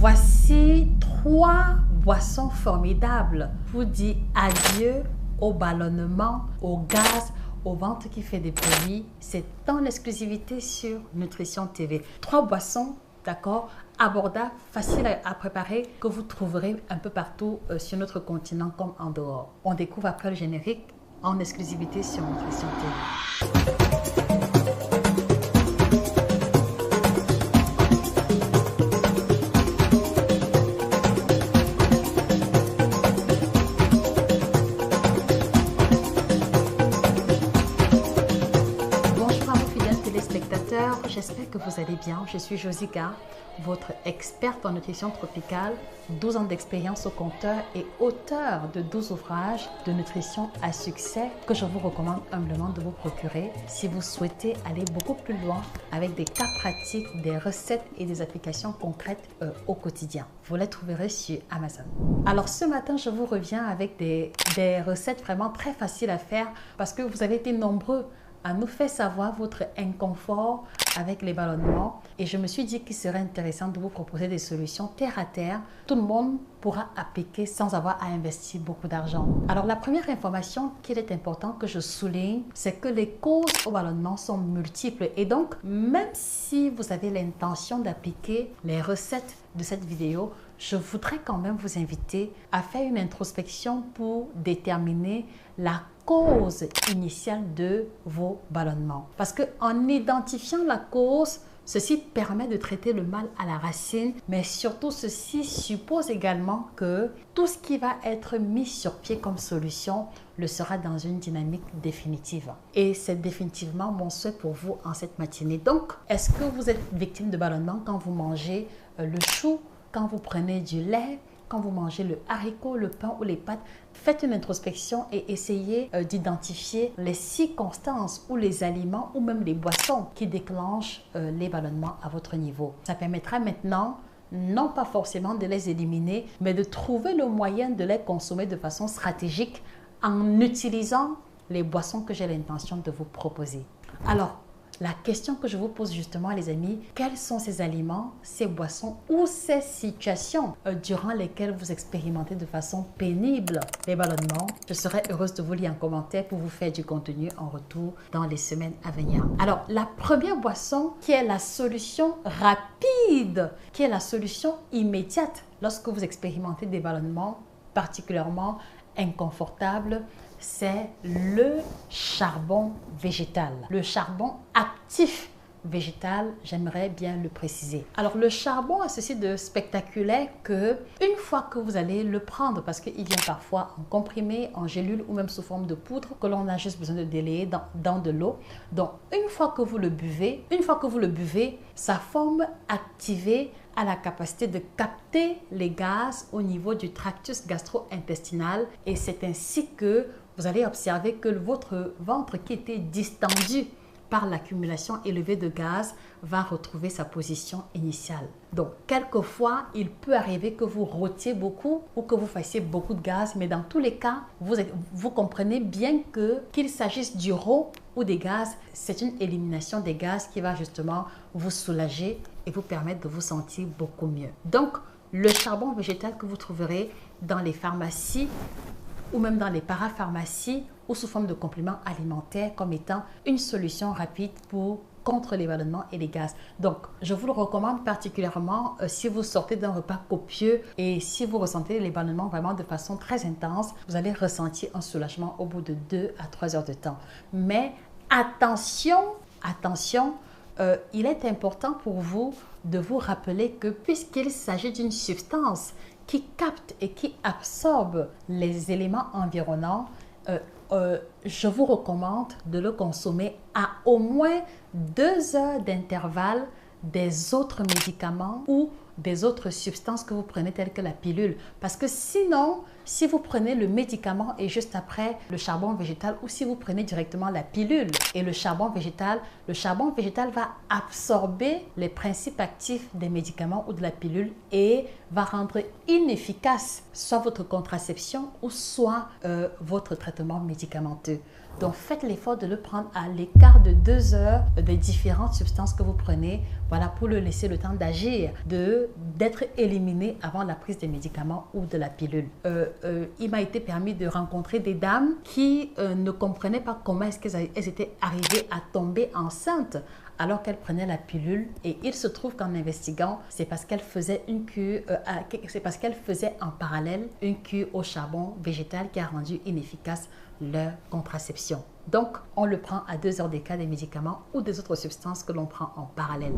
Voici 3 boissons formidables pour dire adieu au ballonnement, au gaz, au ventre qui fait des bruits. C'est en exclusivité sur Nutrition TV. 3 boissons, d'accord, abordables, faciles à préparer, que vous trouverez un peu partout sur notre continent comme en dehors. On découvre après le générique en exclusivité sur Nutrition TV. J'espère que vous allez bien. Je suis Josica, votre experte en nutrition tropicale, 12 ans d'expérience au compteur et auteur de 12 ouvrages de nutrition à succès que je vous recommande humblement de vous procurer si vous souhaitez aller beaucoup plus loin avec des cas pratiques, des recettes et des applications concrètes au quotidien. Vous les trouverez sur Amazon. Alors ce matin, je vous reviens avec des recettes vraiment très faciles à faire parce que vous avez été nombreux à nous faire savoir votre inconfort avec les ballonnements et je me suis dit qu'il serait intéressant de vous proposer des solutions terre à terre. Tout le monde pourra appliquer sans avoir à investir beaucoup d'argent. Alors la première information qu'il est important que je souligne, c'est que les causes au ballonnement sont multiples et donc même si vous avez l'intention d'appliquer les recettes de cette vidéo, je voudrais quand même vous inviter à faire une introspection pour déterminer la cause initiale de vos ballonnements. Parce qu'en identifiant la cause, ceci permet de traiter le mal à la racine, mais surtout ceci suppose également que tout ce qui va être mis sur pied comme solution le sera dans une dynamique définitive. Et c'est définitivement mon souhait pour vous en cette matinée. Donc, est-ce que vous êtes victime de ballonnement quand vous mangez le chou, quand vous prenez du lait, quand vous mangez le haricot, le pain ou les pâtes? Faites une introspection et essayez d'identifier les circonstances ou les aliments ou même les boissons qui déclenchent les ballonnements à votre niveau. Ça permettra maintenant non pas forcément de les éliminer, mais de trouver le moyen de les consommer de façon stratégique en utilisant les boissons que j'ai l'intention de vous proposer. Alors, la question que je vous pose justement, les amis, quels sont ces aliments, ces boissons ou ces situations durant lesquelles vous expérimentez de façon pénible les ballonnements? Je serais heureuse de vous lire en commentaire pour vous faire du contenu en retour dans les semaines à venir. Alors, la première boisson qui est la solution rapide, qui est la solution immédiate lorsque vous expérimentez des ballonnements particulièrement inconfortables, c'est le charbon végétal, le charbon actif végétal, j'aimerais bien le préciser. Alors le charbon a ceci de spectaculaire que une fois que vous allez le prendre, parce qu'il vient parfois en comprimé, en gélule ou même sous forme de poudre que l'on a juste besoin de délayer dans de l'eau. Donc une fois que vous le buvez, sa forme activée a la capacité de capter les gaz au niveau du tractus gastro-intestinal et c'est ainsi que vous allez observer que votre ventre qui était distendu par l'accumulation élevée de gaz va retrouver sa position initiale. Donc, quelquefois, il peut arriver que vous rôtiez beaucoup ou que vous fassiez beaucoup de gaz, mais dans tous les cas, vous comprenez bien qu'il s'agisse du rot ou des gaz, c'est une élimination des gaz qui va justement vous soulager et vous permettre de vous sentir beaucoup mieux. Donc, le charbon végétal que vous trouverez dans les pharmacies ou même dans les parapharmacies ou sous forme de compléments alimentaires comme étant une solution rapide contre les ballonnements et les gaz. Donc, je vous le recommande particulièrement si vous sortez d'un repas copieux et si vous ressentez les ballonnements vraiment de façon très intense, vous allez ressentir un soulagement au bout de 2 à 3 heures de temps. Mais attention, il est important pour vous de vous rappeler que puisqu'il s'agit d'une substance qui capte et qui absorbe les éléments environnants, je vous recommande de le consommer à au moins 2 heures d'intervalle des autres médicaments ou des autres substances que vous prenez telles que la pilule. Parce que sinon, si vous prenez le médicament et juste après le charbon végétal, ou si vous prenez directement la pilule et le charbon végétal va absorber les principes actifs des médicaments ou de la pilule et va rendre inefficace soit votre contraception ou soit votre traitement médicamenteux. Donc, faites l'effort de le prendre à l'écart de 2 heures des différentes substances que vous prenez, voilà, pour le laisser le temps d'agir, d'être éliminé avant la prise des médicaments ou de la pilule. Il m'a été permis de rencontrer des dames qui ne comprenaient pas comment est-ce qu'elles étaient arrivées à tomber enceintes alors qu'elle prenait la pilule, et il se trouve qu'en investiguant, c'est parce qu'elle faisait une cure, en parallèle une cure au charbon végétal qui a rendu inefficace leur contraception. Donc, on le prend à 2 heures d'écart des médicaments ou des autres substances que l'on prend en parallèle.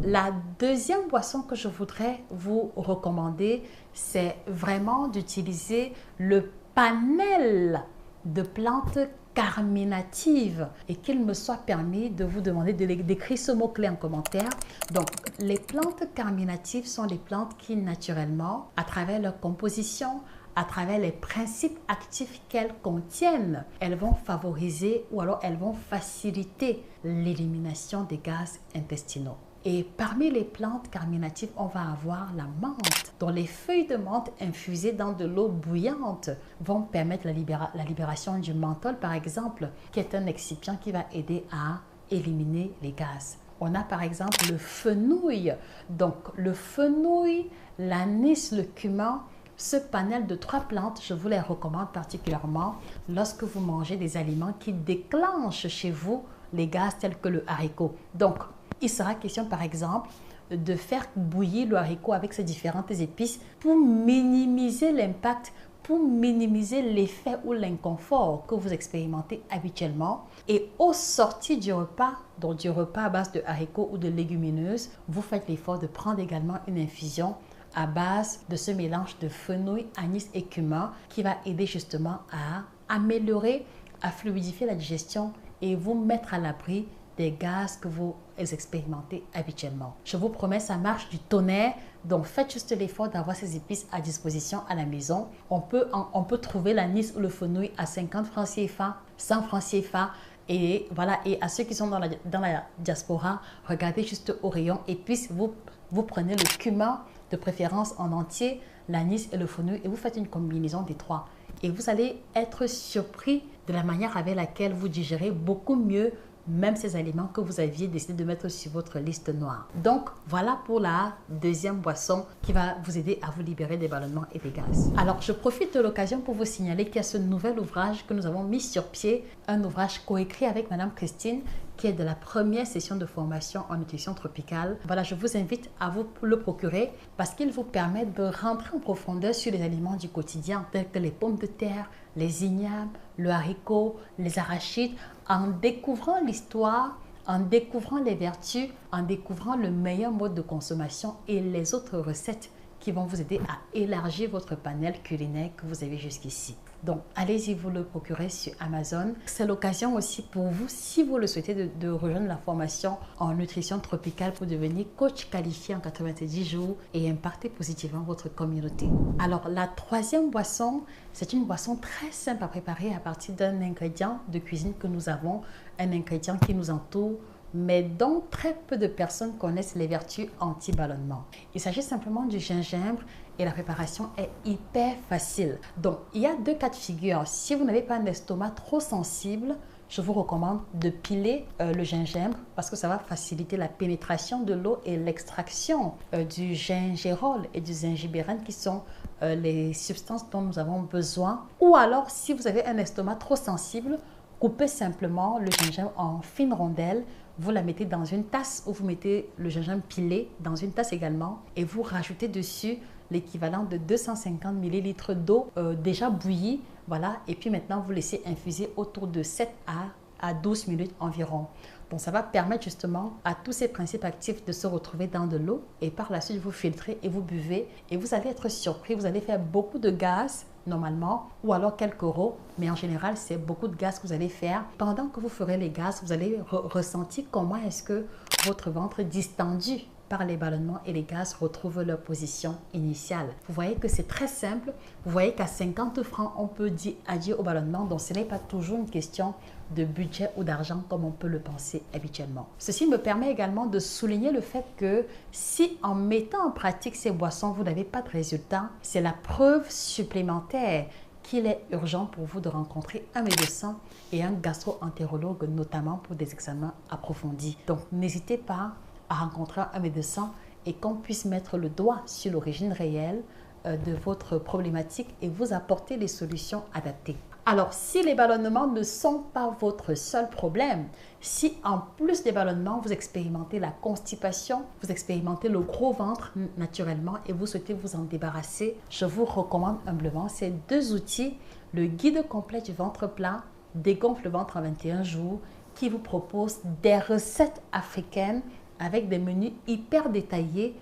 La deuxième boisson que je voudrais vous recommander, c'est vraiment d'utiliser le panel de plantes carminatives, et qu'il me soit permis de vous demander d'écrire ce mot-clé en commentaire. Donc, les plantes carminatives sont les plantes qui, naturellement, à travers leur composition, à travers les principes actifs qu'elles contiennent, elles vont favoriser ou alors elles vont faciliter l'élimination des gaz intestinaux. Et parmi les plantes carminatives, on va avoir la menthe, dont les feuilles de menthe infusées dans de l'eau bouillante vont permettre la libération du menthol, par exemple, qui est un excipient qui va aider à éliminer les gaz. On a par exemple le fenouil. Donc le fenouil, l'anis, le cumin, ce panel de 3 plantes, je vous les recommande particulièrement lorsque vous mangez des aliments qui déclenchent chez vous les gaz tels que le haricot. Donc, il sera question, par exemple, de faire bouillir le haricot avec ses différentes épices pour minimiser l'impact, pour minimiser l'effet ou l'inconfort que vous expérimentez habituellement. Et au sortir du repas, donc du repas à base de haricots ou de légumineuses, vous faites l'effort de prendre également une infusion à base de ce mélange de fenouil, anis et cumin qui va aider justement à améliorer, à fluidifier la digestion et vous mettre à l'abri des gaz que vous expérimentez habituellement. Je vous promets, ça marche du tonnerre. Donc, faites juste l'effort d'avoir ces épices à disposition à la maison. On peut trouver l'anis ou le fenouil à 50 francs CFA, 100 francs CFA. Et voilà, et à ceux qui sont dans la diaspora, regardez juste au rayon épices. Vous prenez le cumin, de préférence en entier, l'anis et le fenouil, et vous faites une combinaison des 3. Et vous allez être surpris de la manière avec laquelle vous digérez beaucoup mieux même ces aliments que vous aviez décidé de mettre sur votre liste noire. Donc, voilà pour la deuxième boisson qui va vous aider à vous libérer des ballonnements et des gaz. Alors, je profite de l'occasion pour vous signaler qu'il y a ce nouvel ouvrage que nous avons mis sur pied, un ouvrage coécrit avec Madame Christine, qui est de la première session de formation en nutrition tropicale. Voilà, je vous invite à vous le procurer parce qu'il vous permet de rentrer en profondeur sur les aliments du quotidien, tels que les pommes de terre, les ignames, le haricot, les arachides, en découvrant l'histoire, en découvrant les vertus, en découvrant le meilleur mode de consommation et les autres recettes qui vont vous aider à élargir votre panel culinaire que vous avez jusqu'ici. Donc, allez-y vous le procurer sur Amazon. C'est l'occasion aussi pour vous, si vous le souhaitez, de rejoindre la formation en nutrition tropicale pour devenir coach qualifié en 90 jours et impacter positivement votre communauté. Alors, la troisième boisson, c'est une boisson très simple à préparer à partir d'un ingrédient de cuisine que nous avons, un ingrédient qui nous entoure, mais dont très peu de personnes connaissent les vertus anti-ballonnement. Il s'agit simplement du gingembre et la préparation est hyper facile. Donc, il y a 2 cas de figure. Si vous n'avez pas un estomac trop sensible, je vous recommande de piler le gingembre parce que ça va faciliter la pénétration de l'eau et l'extraction du gingérol et du zingibérène qui sont les substances dont nous avons besoin. Ou alors, si vous avez un estomac trop sensible, coupez simplement le gingembre en fines rondelles. Vous la mettez dans une tasse ou vous mettez le gingembre pilé dans une tasse également et vous rajoutez dessus l'équivalent de 250 ml d'eau déjà bouillie. Voilà, et puis maintenant vous laissez infuser autour de 7 à à 12 minutes environ. Donc, ça va permettre justement à tous ces principes actifs de se retrouver dans de l'eau et par la suite, vous filtrez et vous buvez et vous allez être surpris. Vous allez faire beaucoup de gaz normalement ou alors quelques euros, mais en général, c'est beaucoup de gaz que vous allez faire. Pendant que vous ferez les gaz, vous allez ressentir comment est-ce que votre ventre distendu par les ballonnements et les gaz retrouvent leur position initiale. Vous voyez que c'est très simple. Vous voyez qu'à 50 francs, on peut dire adieu au ballonnement. Donc, ce n'est pas toujours une question de budget ou d'argent comme on peut le penser habituellement. Ceci me permet également de souligner le fait que si en mettant en pratique ces boissons, vous n'avez pas de résultat, c'est la preuve supplémentaire qu'il est urgent pour vous de rencontrer un médecin et un gastro-entérologue, notamment pour des examens approfondis. Donc, n'hésitez pas à rencontrer un médecin et qu'on puisse mettre le doigt sur l'origine réelle de votre problématique et vous apporter les solutions adaptées. Alors, si les ballonnements ne sont pas votre seul problème, si en plus des ballonnements, vous expérimentez la constipation, vous expérimentez le gros ventre naturellement et vous souhaitez vous en débarrasser, je vous recommande humblement ces deux outils, le guide complet du ventre plat, dégonfle le ventre en 21 jours, qui vous propose des recettes africaines avec des menus hyper détaillés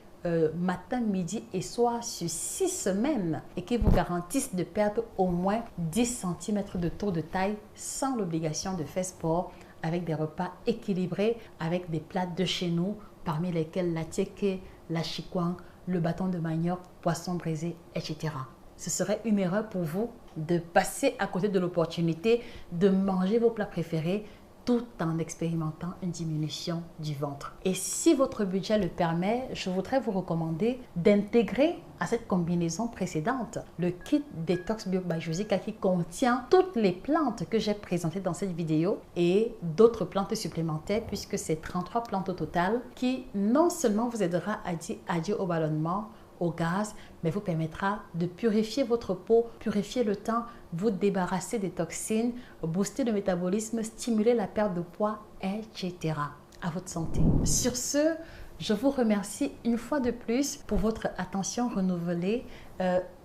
matin, midi et soir sur 6 semaines et qui vous garantissent de perdre au moins 10 cm de tour de taille sans l'obligation de faire sport, avec des repas équilibrés, avec des plats de chez nous, parmi lesquels la tiéké, la chikwang, le bâton de manioc, poisson braisé, etc. Ce serait une erreur pour vous de passer à côté de l'opportunité de manger vos plats préférés tout en expérimentant une diminution du ventre. Et si votre budget le permet, je voudrais vous recommander d'intégrer à cette combinaison précédente le kit Detox Bio by Josica qui contient toutes les plantes que j'ai présentées dans cette vidéo et d'autres plantes supplémentaires puisque c'est 33 plantes au total qui non seulement vous aidera à dire adieu au ballonnement, au gaz, mais vous permettra de purifier votre peau, purifier le teint, vous débarrasser des toxines, booster le métabolisme, stimuler la perte de poids, etc. À votre santé. Sur ce, je vous remercie une fois de plus pour votre attention renouvelée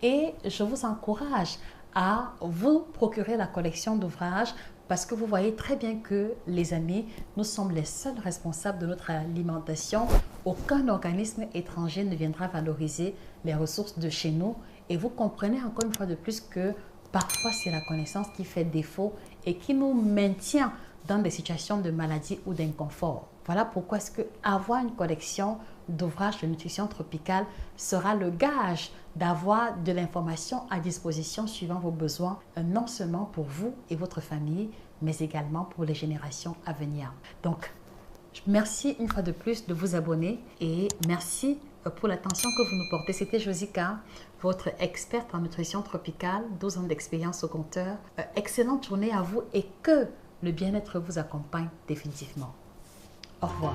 et je vous encourage à vous procurer la collection d'ouvrages parce que vous voyez très bien que, les amis, nous sommes les seuls responsables de notre alimentation. Aucun organisme étranger ne viendra valoriser les ressources de chez nous. Et vous comprenez encore une fois de plus que parfois c'est la connaissance qui fait défaut et qui nous maintient dans des situations de maladie ou d'inconfort. Voilà pourquoi est-ce que avoir une collection d'ouvrages de nutrition tropicale sera le gage d'avoir de l'information à disposition suivant vos besoins, non seulement pour vous et votre famille, mais également pour les générations à venir. Donc, merci une fois de plus de vous abonner et merci pour l'attention que vous nous portez. C'était Josica, votre experte en nutrition tropicale, 12 ans d'expérience au compteur. Excellente journée à vous et que le bien-être vous accompagne définitivement. Au revoir.